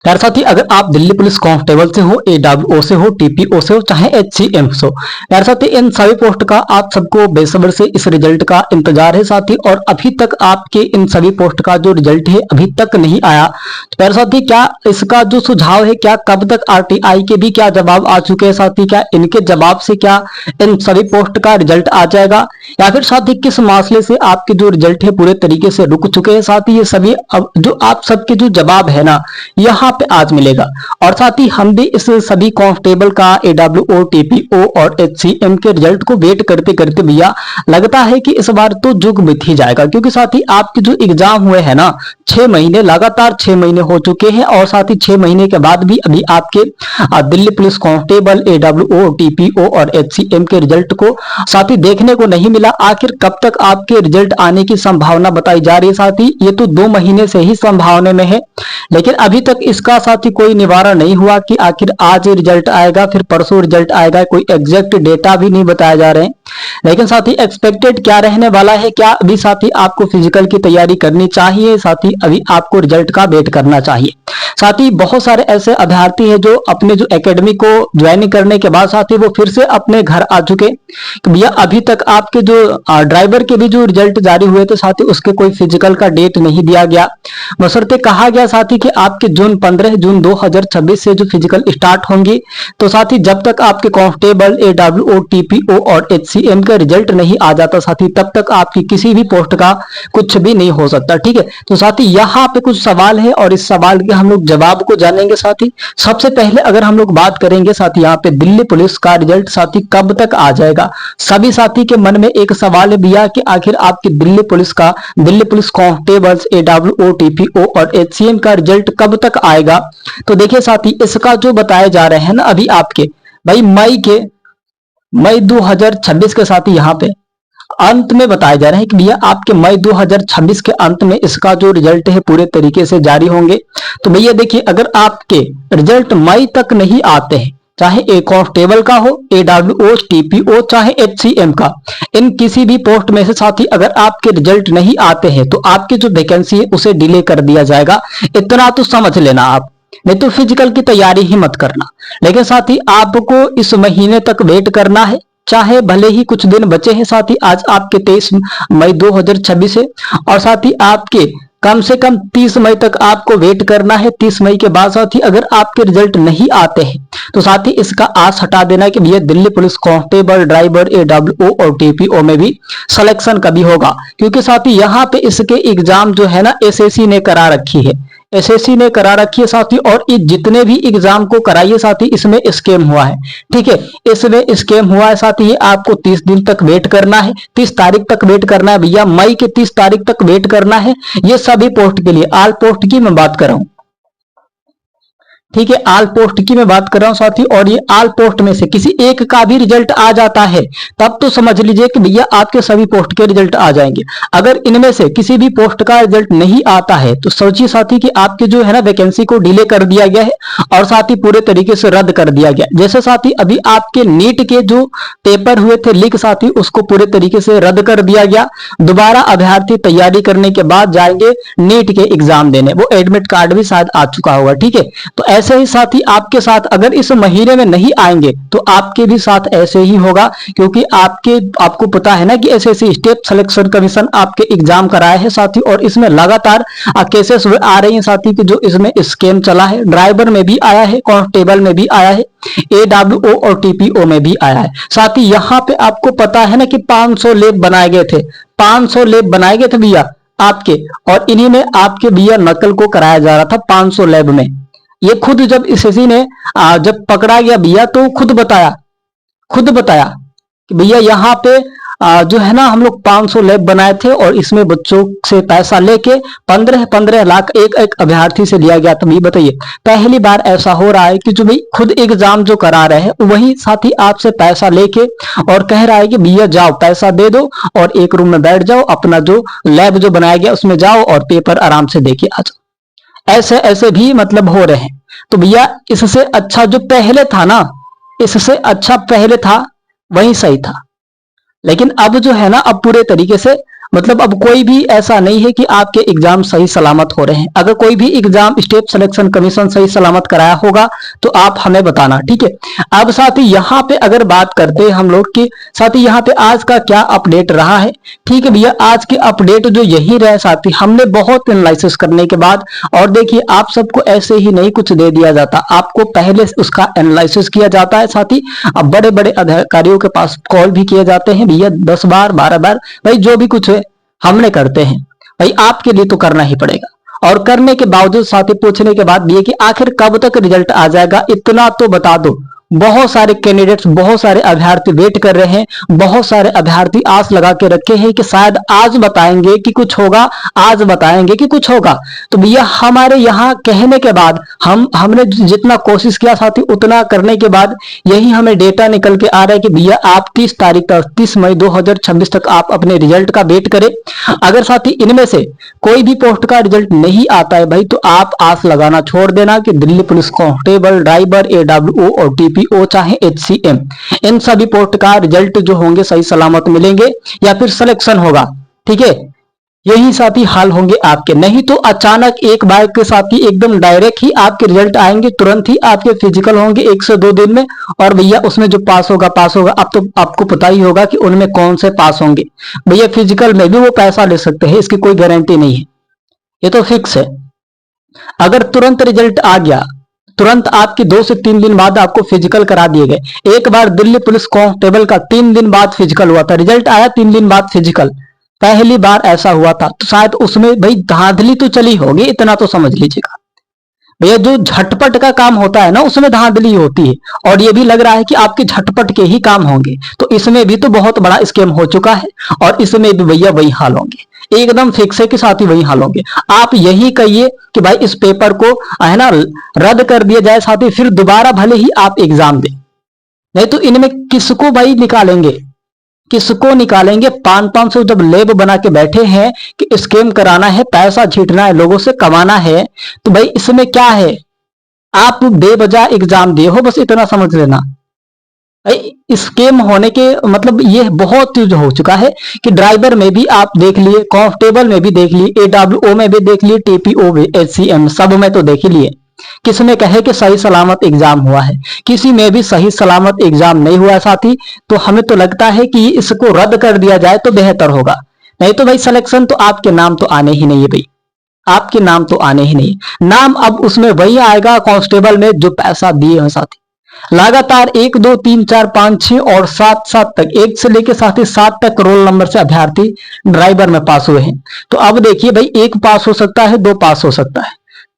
यार साथी, अगर आप दिल्ली पुलिस कांस्टेबल से हो, एडब्ल्यूओ से हो, टीपीओ से हो, चाहे एचसीएम से हो, यार साथी इन सभी पोस्ट का आप सबको बेसब्र से इस रिजल्ट का इंतजार है साथी। और अभी तक आपके इन सभी पोस्ट का जो रिजल्ट है अभी तक नहीं आया। तो यार साथी, क्या इसका जो सुझाव है, क्या कब तक आरटीआई के भी क्या जवाब आ चुके हैं साथी? क्या इनके जवाब से क्या इन सभी पोस्ट का रिजल्ट आ जाएगा, या फिर साथी किस मसले से आपके जो रिजल्ट है पूरे तरीके से रुक चुके हैं साथी? ये सभी अब जो आप सबके जो जवाब है ना, यहाँ पे आज मिलेगा। और साथ ही हम भी इस सभी कांस्टेबल का, एडब्ल्यूओ, टीपीओ और एचसीएम के रिजल्ट को वेट करते करते भैया लगता है कि इस बार तो जुग बीत ही जाएगा। क्योंकि साथ ही आपके जो एग्जाम हुए हैं ना, 6 महीने लगातार 6 महीने हो चुके हैं, और साथ ही 6 महीने के बाद भी अभी आपके दिल्ली पुलिस कांस्टेबल, एडब्ल्यूओ, टीपीओ और एचसीएम के रिजल्ट को साथ ही देखने को नहीं मिला। आखिर कब तक आपके रिजल्ट आने की संभावना बताई जा रही है साथी? ये तो 2 महीने से ही संभावना में है, लेकिन अभी तक इसका साथ ही कोई निवारण नहीं हुआ कि आखिर आज रिजल्ट आएगा, फिर परसों रिजल्ट आएगा। कोई एग्जैक्ट डेटा भी नहीं बताया जा रहे हैं। लेकिन साथी एक्सपेक्टेड क्या रहने वाला है, क्या अभी साथी आपको फिजिकल की तैयारी करनी चाहिए, साथी अभी आपको रिजल्ट का वेट करना चाहिए। साथ ही बहुत सारे ऐसे अभ्यर्थी हैं जो अपने जो एकेडमी को ज्वाइन करने के बाद साथी वो फिर से अपने घर आ चुके। भैया अभी तक आपके जो ड्राइवर के भी जो रिजल्ट जारी हुए थे साथी, उसके कोई फिजिकल का डेट नहीं दिया गया। बशर्ते कहा गया साथी कि आपके 15 जून 2026 से जो फिजिकल स्टार्ट होंगी। तो साथी जब तक आपके कांस्टेबल, एडब्ल्यूओ, टीपीओ और एचसीएम का रिजल्ट नहीं आ जाता साथी, तब तक आपकी किसी भी पोस्ट का कुछ भी नहीं हो सकता। ठीक है, तो साथी यहाँ पे कुछ सवाल है और इस सवाल के हम लोग जवाब को जानेंगे साथी। सबसे पहले अगर हम लोग बात करेंगे साथी, यहाँ पे दिल्ली पुलिस का रिजल्ट साथी कब तक आ जाएगा? सभी साथी के मन में एक सवाल है भैया कि आखिर आपकी दिल्ली पुलिस का, दिल्ली पुलिस कांस्टेबल्स, एडब्ल्यूओ, टीपीओ और एचसीएम का रिजल्ट कब तक आएगा? तो देखिए साथी, इसका जो बताया जा रहे हैं ना अभी आपके भाई मई 2026 के साथी यहाँ पे अंत में बताया जा रहा है कि भैया आपके मई 2026 के अंत में इसका जो रिजल्ट है पूरे तरीके से जारी होंगे। तो भैया देखिए, अगर आपके रिजल्ट मई तक नहीं आते हैं, चाहे ए कांस्टेबल का हो, एडब्ल्यूओ, टीपीओ, चाहे एचसीएम का, इन किसी भी पोस्ट में से साथी अगर आपके रिजल्ट नहीं आते हैं तो आपकी जो वैकेंसी है उसे डिले कर दिया जाएगा। इतना तो समझ लेना आप, नहीं तो फिजिकल की तैयारी ही मत करना। लेकिन साथी आपको इस महीने तक वेट करना है, चाहे भले ही कुछ दिन बचे हैं साथी। आज आपके 23 मई 2026 है, और साथी आपके कम से कम 30 मई तक आपको वेट करना है। 30 मई के बाद साथी अगर आपके रिजल्ट नहीं आते हैं तो साथी इसका आस हटा देना कि भैया दिल्ली पुलिस कांस्टेबल, ड्राइवर, एडब्ल्यूओ और टीपीओ में भी सिलेक्शन कभी होगा। क्योंकि साथी यहाँ पे इसके एग्जाम जो है ना एसएससी ने करा रखी है, एसएससी ने करा रखी है साथी। और ये जितने भी एग्जाम को कराइए साथी, इसमें स्कैम हुआ है। ठीक है, इसमें स्कैम हुआ है साथी। ये आपको 30 दिन तक वेट करना है, 30 तारीख तक वेट करना है भैया, मई के 30 तारीख तक वेट करना है। ये सभी पोस्ट के लिए, ऑल पोस्ट की मैं बात कर रहा हूं। ठीक है, आल पोस्ट की मैं बात कर रहा हूं साथी। और ये आल पोस्ट में से किसी एक का भी रिजल्ट आ जाता है तब तो समझ लीजिए कि भैया आपके सभी पोस्ट के रिजल्ट आ जाएंगे। अगर इनमें से किसी भी पोस्ट का रिजल्ट नहीं आता है तो सोचिए साथी कि आपके जो है ना वैकेंसी को डिले कर दिया गया है, और साथ ही पूरे तरीके से रद्द कर दिया गया। जैसे साथी अभी आपके नीट के जो पेपर हुए थे लीक साथी, उसको पूरे तरीके से रद्द कर दिया गया। दोबारा अभ्यर्थी तैयारी करने के बाद जाएंगे नीट के एग्जाम देने, वो एडमिट कार्ड भी शायद आ चुका होगा। ठीक है, तो ऐसे ही साथी आपके साथ अगर इस महीने में नहीं आएंगे तो आपके भी साथ ऐसे ही होगा। क्योंकि आपको पता है ना कि एसएससी स्टेट सिलेक्शन कमीशन आपके एग्जाम कराए हैं साथी, और इसमें लगातार केसेस आ रही हैं साथी कि जो इसमें स्कैम चला है। ड्राइवर में भी आया है, कांस्टेबल में भी आया है, एडब्ल्यूओ और टीपीओ में भी आया है साथी। यहाँ पे आपको पता है ना कि 500 लैब बनाए गए थे, 500 लैब बनाए गए थे भैया आपके, और इन्हीं में आपके भैया नकल को कराया जा रहा था 500 लैब में। ये खुद जब एसएससी ने जब पकड़ा गया भैया तो खुद बताया कि भैया यहाँ पे जो है ना हम लोग 500 लैब बनाए थे, और इसमें बच्चों से पैसा लेके 15-15 लाख एक अभ्यर्थी से लिया गया। तो भाई बताइए, पहली बार ऐसा हो रहा है कि जो भाई खुद एग्जाम जो करा रहे हैं वही साथी आपसे पैसा लेके और कह रहा है कि भैया जाओ पैसा दे दो और एक रूम में बैठ जाओ, अपना जो लैब जो बनाया गया उसमें जाओ और पेपर आराम से देके आ जाओ। ऐसे ऐसे भी मतलब हो रहे हैं। तो भैया इससे अच्छा जो पहले था ना, इससे अच्छा पहले था वही सही था। लेकिन अब जो है ना, अब पूरे तरीके से मतलब अब कोई भी ऐसा नहीं है कि आपके एग्जाम सही सलामत हो रहे हैं। अगर कोई भी एग्जाम स्टेट सिलेक्शन कमीशन सही सलामत कराया होगा तो आप हमें बताना, ठीक है। अब साथ ही यहाँ पे अगर बात करते हैं हम लोग की, साथ ही यहाँ पे आज का क्या अपडेट रहा है, ठीक है भैया। आज के अपडेट जो यही रहे साथी, हमने बहुत एनालिसिस करने के बाद, और देखिए आप सबको ऐसे ही नहीं कुछ दे दिया जाता, आपको पहले उसका एनालिसिस किया जाता है साथी। अब बड़े बड़े अधिकारियों के पास कॉल भी किए जाते हैं भैया, 10 बार 12 बार, भाई जो भी कुछ है हमने करते हैं भाई, आपके लिए तो करना ही पड़ेगा। और करने के बावजूद साथी पूछने के बाद ये कि आखिर कब तक रिजल्ट आ जाएगा, इतना तो बता दो। बहुत सारे कैंडिडेट्स, बहुत सारे अभ्यर्थी वेट कर रहे हैं, बहुत सारे अभ्यर्थी आस लगा के रखे हैं कि शायद आज बताएंगे कि कुछ होगा, आज बताएंगे कि कुछ होगा। तो भैया हमारे यहाँ कहने के बाद हमने जितना कोशिश किया साथी, उतना करने के बाद यही हमें डेटा निकल के आ रहा है कि भैया आप 30 तारीख तक, 30 मई 2026 तक आप अपने रिजल्ट का वेट करें। अगर साथी इनमें से कोई भी पोस्ट का रिजल्ट नहीं आता है भाई, तो आप आस लगाना छोड़ देना कि Delhi police constable, driver, AWO और TPO चाहे HCM, इन सभी पोस्ट का रिजल्ट जो होंगे सही सलामत मिलेंगे या फिर सिलेक्शन होगा, ठीक है। यही साथी हाल होंगे आपके, नहीं तो अचानक एक बार के साथ ही एकदम डायरेक्ट ही आपके रिजल्ट आएंगे, तुरंत ही आपके फिजिकल होंगे 1 से 2 दिन में। और भैया उसमें जो पास होगा पास होगा। अब तो आपको पता ही होगा कि उनमें कौन से पास होंगे। भैया फिजिकल में भी वो पैसा ले सकते हैं, इसकी कोई गारंटी नहीं है, ये तो फिक्स है। अगर तुरंत रिजल्ट आ गया, तुरंत आपकी 2 से 3 दिन बाद आपको फिजिकल करा दिए गए। एक बार दिल्ली पुलिस कांस्टेबल का 3 दिन बाद फिजिकल हुआ था, रिजल्ट आया 3 दिन बाद फिजिकल, पहली बार ऐसा हुआ था। तो शायद उसमें भाई धांधली तो चली होगी, इतना तो समझ लीजिएगा भैया। जो झटपट का काम होता है ना, उसमें धांधली होती है, और ये भी लग रहा है कि आपके झटपट के ही काम होंगे। तो इसमें भी तो बहुत बड़ा स्कैम हो चुका है, और इसमें भी भैया वही हाल होंगे, एकदम फिक्स है कि साथ ही वही हाल होंगे। आप यही कहिए कि भाई इस पेपर को है ना रद्द कर दिया जाए साथी, फिर दोबारा भले ही आप एग्जाम दें। नहीं तो इनमें किसको भाई निकालेंगे, किसको निकालेंगे। 500 जब लेब बना के बैठे हैं कि स्कैम कराना है, पैसा छीटना है, लोगों से कमाना है, तो भाई इसमें क्या है, आप बेवजह एग्जाम दिए हो, बस इतना समझ लेना। भाई स्कैम होने के मतलब ये बहुत यूज हो चुका है कि ड्राइवर में भी आप देख लिए, कांस्टेबल में भी देख लिए, AWO में भी देख लिए, TPO में, HCM सब में तो देख लिए। किसने कहे कि सही सलामत एग्जाम हुआ है, किसी में भी सही सलामत एग्जाम नहीं हुआ साथी। तो हमें तो लगता है कि इसको रद्द कर दिया जाए तो बेहतर होगा। नहीं तो भाई सिलेक्शन तो आपके नाम तो आने ही नहीं है भाई, आपके नाम तो आने ही नहीं। नाम अब उसमें वही आएगा कांस्टेबल में जो पैसा दिए हैं साथी। लगातार 1 2 3 4 5 6 और 7 तक, 1 से लेकर साथ ही 7 तक रोल नंबर से अभ्यर्थी ड्राइवर में पास हुए हैं। तो अब देखिए भाई 1 पास हो सकता है, 2 पास हो सकता है,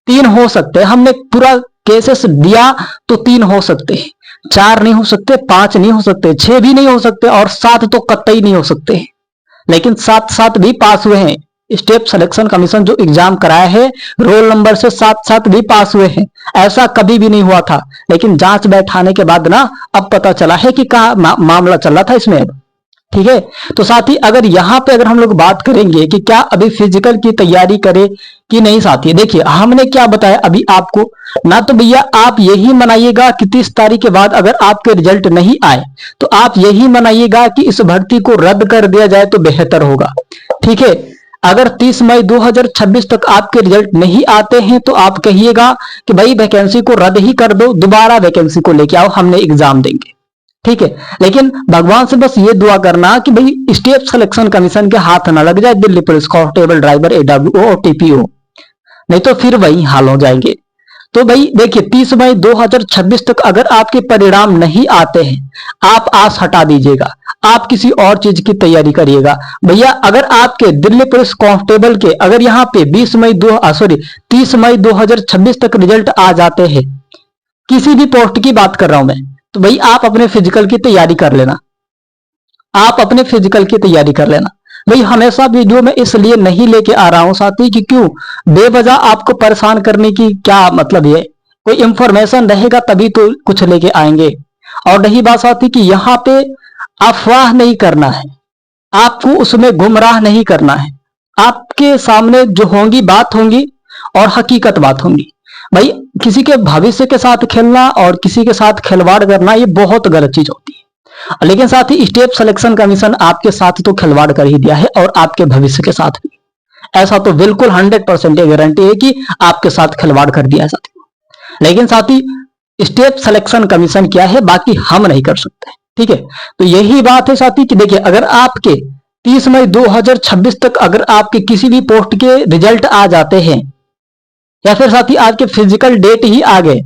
3 हो सकते हैं। हमने पूरा केसेस दिया तो 3 हो सकते हैं, 4 नहीं हो सकते, 5 नहीं हो सकते, 6 भी नहीं हो सकते, और 7 तो कतई नहीं हो सकते। लेकिन 7 भी पास हुए हैं। स्टेट सिलेक्शन कमीशन जो एग्जाम कराया है, रोल नंबर से 7 भी पास हुए हैं। ऐसा कभी भी नहीं हुआ था, लेकिन जांच बैठाने के बाद ना अब पता चला है कि क्या मामला चल रहा था इसमें अब, ठीक है। तो साथ ही अगर यहाँ पे अगर हम लोग बात करेंगे कि क्या अभी फिजिकल की तैयारी करें कि नहीं साथी, देखिए हमने क्या बताया अभी आपको ना। तो भैया आप यही मनाइएगा कि 30 तारीख के बाद अगर आपके रिजल्ट नहीं आए तो आप यही मनाइएगा कि इस भर्ती को रद्द कर दिया जाए तो बेहतर होगा, ठीक है। अगर 30 मई 2026 तक आपके रिजल्ट नहीं आते हैं तो आप कहिएगा कि भाई वैकेंसी को रद्द ही कर दो, दोबारा वैकेंसी को लेके आओ, हमने एग्जाम देंगे, ठीक है। लेकिन भगवान से बस ये दुआ करना कि भाई स्टेट सिलेक्शन कमीशन के हाथ ना लग जाए Delhi police constable, driver, AWO और TPO, नहीं तो फिर वही हाल हो जाएंगे। तो भाई देखिए 30 मई 2026 तक अगर आपके परिणाम नहीं आते हैं, आप आस हटा दीजिएगा, आप किसी और चीज की तैयारी करिएगा। भैया अगर आपके दिल्ली पुलिस कांस्टेबल के अगर यहाँ पे 30 मई 2026 तक रिजल्ट आ जाते हैं, किसी भी पोस्ट की बात कर रहा हूं मैं, तो भाई आप अपने फिजिकल की तैयारी कर लेना, आप अपने फिजिकल की तैयारी कर लेना। भाई हमेशा वीडियो में इसलिए नहीं लेके आ रहा हूं साथी कि क्यों बेवजह आपको परेशान करने की क्या मतलब है। कोई इंफॉर्मेशन रहेगा तभी तो कुछ लेके आएंगे। और रही बात साथी कि यहाँ पे अफवाह नहीं करना है, आपको उसमें गुमराह नहीं करना है। आपके सामने जो होंगी बात होंगी और हकीकत बात होंगी। भाई किसी के भविष्य के साथ खेलना और किसी के साथ खिलवाड़ करना ये बहुत गलत चीज होती है। लेकिन साथ ही स्टेप सिलेक्शन कमीशन आपके साथ तो खिलवाड़ कर ही दिया है और आपके भविष्य के साथ भी। ऐसा तो बिल्कुल 100% गारंटी है कि आपके साथ खिलवाड़ कर दिया है साथी। लेकिन साथी स्टेप सिलेक्शन कमीशन क्या है, बाकी हम नहीं कर सकते। ठीक है, तो यही बात है साथी कि देखिए, अगर आपके 30 मई 2026 तक अगर आपके किसी भी पोस्ट के रिजल्ट आ जाते हैं, या फिर साथी आपके फिजिकल डेट ही आ गए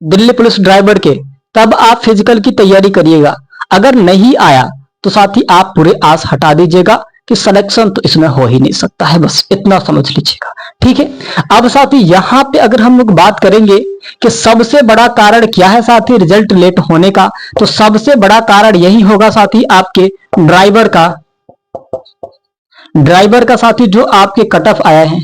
दिल्ली पुलिस ड्राइवर के, तब आप फिजिकल की तैयारी करिएगा। अगर नहीं आया तो साथी आप पूरे आस हटा दीजिएगा कि सिलेक्शन तो इसमें हो ही नहीं सकता है, बस इतना समझ लीजिएगा। ठीक है, अब साथी यहां पे अगर हम लोग बात करेंगे कि सबसे बड़ा कारण क्या है साथी रिजल्ट लेट होने का, तो सबसे बड़ा कारण यही होगा साथी आपके ड्राइवर का साथी जो आपके कट ऑफ आया है,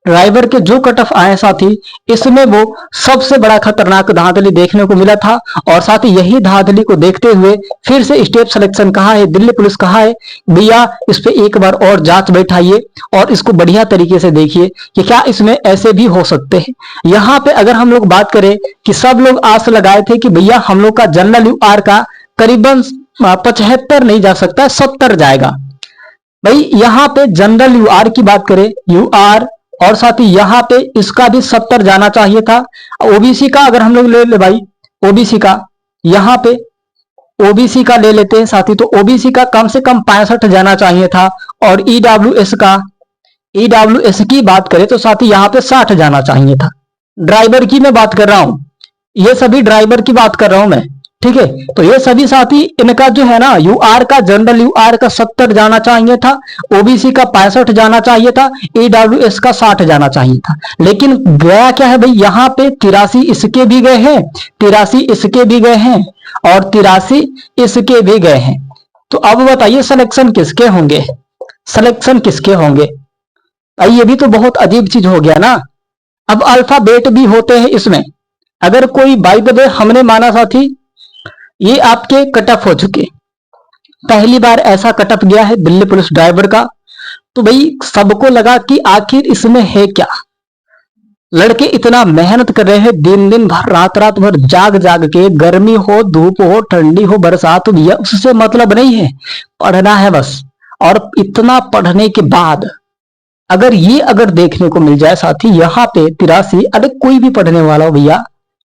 ड्राइवर के जो कट ऑफ आए साथी, इसमें वो सबसे बड़ा खतरनाक धांधली देखने को मिला था। और साथ ही यही धांधली को देखते हुए फिर से स्टेप सिलेक्शन कहा है, दिल्ली पुलिस कहा है भैया इस पे एक बार और जांच बैठाइए और इसको बढ़िया तरीके से देखिए कि क्या इसमें ऐसे भी हो सकते हैं। यहाँ पे अगर हम लोग बात करें कि सब लोग आस लगाए थे कि भैया हम लोग का जनरल यूआर का करीबन 75 नहीं जा सकता, 70 जाएगा। भाई यहाँ पे जनरल यूआर की बात करें, यूआर और साथ ही यहाँ पे इसका भी 70 जाना चाहिए था। ओबीसी का अगर हम लोग ले ले भाई, ओबीसी का यहाँ पे ओबीसी का ले लेते हैं साथी, तो ओबीसी का कम से कम 65 जाना चाहिए था। और ईडब्ल्यूएस की बात करें तो साथी यहाँ पे 60 जाना चाहिए था। ड्राइवर की मैं बात कर रहा हूं, ये सभी ड्राइवर की बात कर रहा हूं मैं। ठीक है, तो ये सभी साथी इनका जो है ना यूआर का, जनरल यूआर का 70 जाना चाहिए था, ओबीसी का 65 जाना चाहिए था, ईडब्ल्यूएस का 60 जाना चाहिए था। लेकिन गया क्या है भाई, यहाँ पे 83 इसके भी गए हैं, 83 इसके भी गए हैं और 83 इसके भी गए हैं। तो अब बताइए सिलेक्शन किसके होंगे, सिलेक्शन किसके होंगे? भाई ये भी तो बहुत अजीब चीज हो गया ना। अब अल्फाबेट भी होते हैं इसमें। अगर कोई बाय द वे हमने माना साथी ये आपके कट ऑफ हो चुके, पहली बार ऐसा कट ऑफ गया है दिल्ली पुलिस ड्राइवर का, तो भाई सबको लगा कि आखिर इसमें है क्या। लड़के इतना मेहनत कर रहे हैं, दिन दिन भर रात रात भर जाग जाग के, गर्मी हो धूप हो ठंडी हो बरसात हो, भैया उससे मतलब नहीं है, पढ़ना है बस। और इतना पढ़ने के बाद अगर देखने को मिल जाए साथी यहाँ पे 83, अरे कोई भी पढ़ने वाला हो भैया,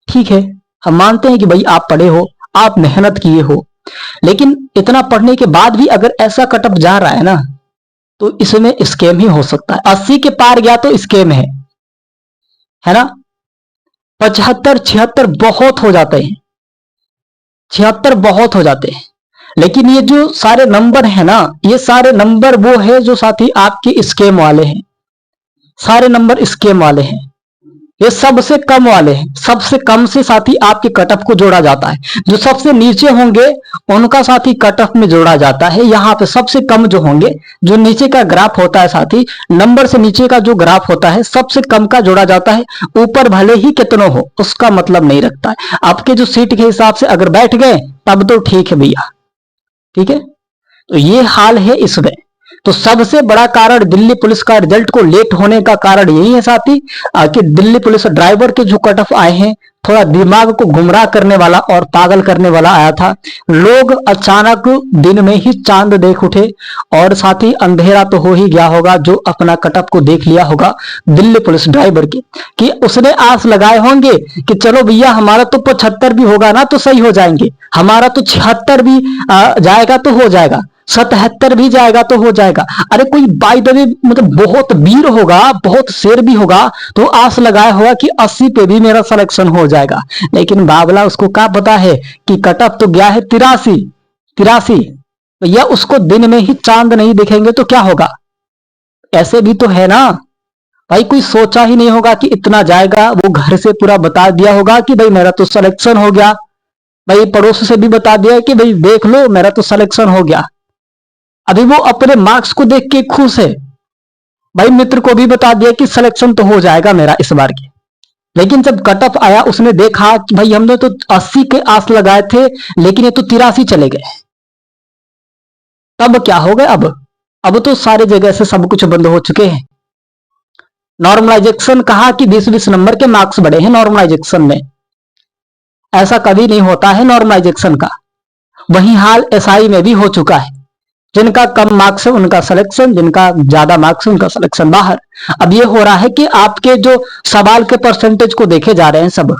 ठीक है हम मानते हैं कि भाई आप पढ़े हो, आप मेहनत किए हो, लेकिन इतना पढ़ने के बाद भी अगर ऐसा कटअप जा रहा है ना, तो इसमें स्कैम ही हो सकता है। 80 के पार गया तो स्कैम है ना। 75 76 बहुत हो जाते हैं, 76 बहुत हो जाते हैं। लेकिन ये जो सारे नंबर है ना, ये सारे नंबर वो है जो साथी आपके स्कैम वाले हैं, सारे नंबर स्कैम वाले हैं। ये सबसे कम वाले हैं, सबसे कम से साथी आपके कट ऑफ को जोड़ा जाता है। जो सबसे नीचे होंगे उनका साथी कट ऑफ में जोड़ा जाता है। यहाँ पे सबसे कम जो होंगे, जो नीचे का ग्राफ होता है साथी, नंबर से नीचे का जो ग्राफ होता है सबसे कम का जोड़ा जाता है। ऊपर भले ही कितनों हो उसका मतलब नहीं रखता है। आपके जो सीट के हिसाब से अगर बैठ गए तब तो ठीक है भैया, ठीक है। तो ये हाल है इसमें। तो सबसे बड़ा कारण दिल्ली पुलिस का रिजल्ट को लेट होने का कारण यही है साथी कि दिल्ली पुलिस ड्राइवर के जो कट ऑफ आए हैं, थोड़ा दिमाग को गुमराह करने वाला और पागल करने वाला आया था। लोग अचानक दिन में ही चांद देख उठे और साथ ही अंधेरा तो हो ही गया होगा जो अपना कट ऑफ को देख लिया होगा दिल्ली पुलिस ड्राइवर के, कि उसने आस लगाए होंगे कि चलो भैया हमारा तो 75 भी होगा ना तो सही हो जाएंगे, हमारा तो 76 भी जाएगा तो हो जाएगा, 77 भी जाएगा तो हो जाएगा। अरे कोई बाय द वे मतलब बहुत वीर होगा, बहुत शेर भी होगा तो आस लगाया होगा कि 80 पे भी मेरा सिलेक्शन हो जाएगा। लेकिन बाबला उसको क्या पता है कि कट ऑफ तो गया है 83। भैया उसको दिन में ही चांद नहीं दिखेंगे तो क्या होगा? ऐसे भी तो है ना भाई, कोई सोचा ही नहीं होगा कि इतना जाएगा। वो घर से पूरा बता दिया होगा कि भाई मेरा तो सिलेक्शन हो गया, भाई पड़ोस से भी बता दिया कि भाई देख लो मेरा तो सिलेक्शन हो गया। अभी वो अपने मार्क्स को देख के खुश है, भाई मित्र को भी बता दिया कि सिलेक्शन तो हो जाएगा मेरा इस बार के। लेकिन जब कट ऑफ आया उसने देखा कि भाई हमने तो 80 के आस लगाए थे लेकिन ये तो 83 चले गए। तब क्या हो गया? अब तो सारे जगह से सब कुछ बंद हो चुके हैं। नॉर्मलाइजेशन कहा कि 20-20 नंबर के मार्क्स बढ़े हैं नॉर्मलाइजेशन में, ऐसा कभी नहीं होता है नॉर्मलाइजेशन का। वही हाल एसआई में भी हो चुका है। जिनका कम मार्क्स है उनका सिलेक्शन, जिनका ज्यादा मार्क्स है उनका सिलेक्शन बाहर। अब ये हो रहा है कि आपके जो सवाल के परसेंटेज को देखे जा रहे हैं, सब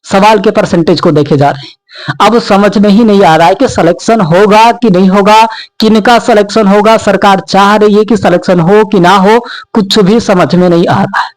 सवाल के परसेंटेज को देखे जा रहे हैं। अब समझ में ही नहीं आ रहा है कि सिलेक्शन होगा कि नहीं होगा, किनका सिलेक्शन होगा। सरकार चाह रही है कि सिलेक्शन हो कि ना हो, कुछ भी समझ में नहीं आ रहा है।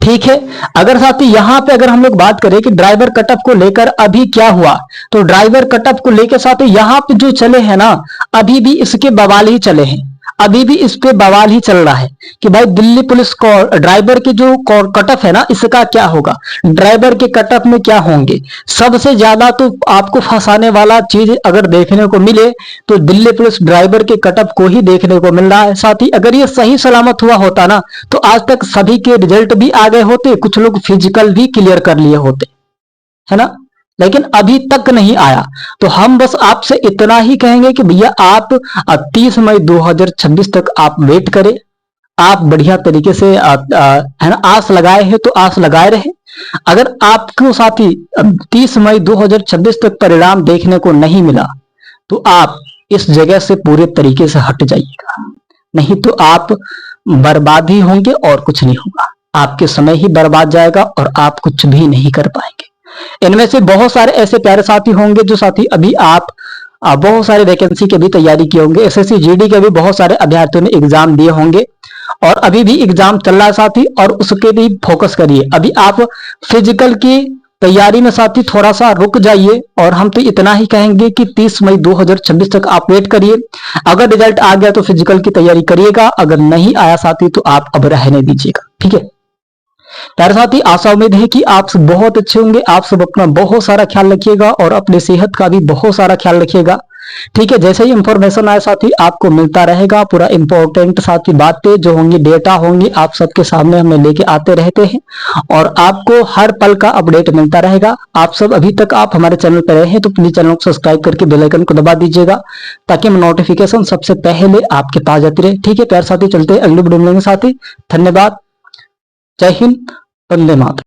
ठीक है, अगर साथी यहां पे अगर हम लोग बात करें कि ड्राइवर कटअप को लेकर अभी क्या हुआ, तो ड्राइवर कटअप को लेकर साथी यहां पे जो चले हैं ना, अभी भी इसके बवाल ही चले हैं। अभी भी इस पे बवाल ही चल रहा है कि भाई दिल्ली पुलिस को ड्राइवर के जो कटअप है ना, इसका क्या होगा, ड्राइवर के कटअप में क्या होंगे। सबसे ज्यादा तो आपको फंसाने वाला चीज अगर देखने को मिले तो दिल्ली पुलिस ड्राइवर के कटअप को ही देखने को मिल रहा है। साथ ही अगर ये सही सलामत हुआ होता ना, तो आज तक सभी के रिजल्ट भी आ गए होते, कुछ लोग फिजिकल भी क्लियर कर लिए होते, है ना। लेकिन अभी तक नहीं आया। तो हम बस आपसे इतना ही कहेंगे कि भैया आप 30 मई 2026 तक आप वेट करें। आप बढ़िया तरीके से है ना, आस लगाए हैं तो आस लगाए रहे। अगर आपको साथी 30 मई 2026 तक परिणाम देखने को नहीं मिला तो आप इस जगह से पूरे तरीके से हट जाइएगा, नहीं तो आप बर्बाद ही होंगे और कुछ नहीं होगा। आपके समय ही बर्बाद जाएगा और आप कुछ भी नहीं कर पाएंगे। इनमें से बहुत सारे ऐसे प्यारे साथी होंगे जो साथी अभी आप बहुत सारे वैकेंसी के भी तैयारी किए होंगे, एसएससी जीडी के भी बहुत सारे अभ्यर्थियों ने एग्जाम दिए होंगे और अभी भी एग्जाम चल रहा है साथी, और उसके भी फोकस करिए। अभी आप फिजिकल की तैयारी में साथी थोड़ा सा रुक जाइए, और हम तो इतना ही कहेंगे कि 30 मई 2026 तक आप वेट करिए। अगर रिजल्ट आ गया तो फिजिकल की तैयारी करिएगा, अगर नहीं आया साथी तो आप अब रहने दीजिएगा। ठीक है प्यारे साथी, आशा उम्मीद है कि आप सब बहुत अच्छे होंगे। आप सब अपना बहुत सारा ख्याल रखिएगा और अपने सेहत का भी बहुत सारा ख्याल रखिएगा। ठीक है, जैसे ही इंफॉर्मेशन आए साथी आपको मिलता रहेगा। पूरा इंपॉर्टेंट साथी बातें जो होंगी, डेटा होंगी, आप सबके सामने हमें लेके आते रहते हैं और आपको हर पल का अपडेट मिलता रहेगा। आप सब अभी तक आप हमारे चैनल पर रहे हैं तो प्लीज चैनल को सब्सक्राइब करके बेल आइकन को दबा दीजिएगा, ताकि नोटिफिकेशन सबसे पहले आपके पास जाती रहे। ठीक है प्यारे साथी, चलते अगले वीडियो में साथी। धन्यवाद, जय हिंद, वंदे मातरम।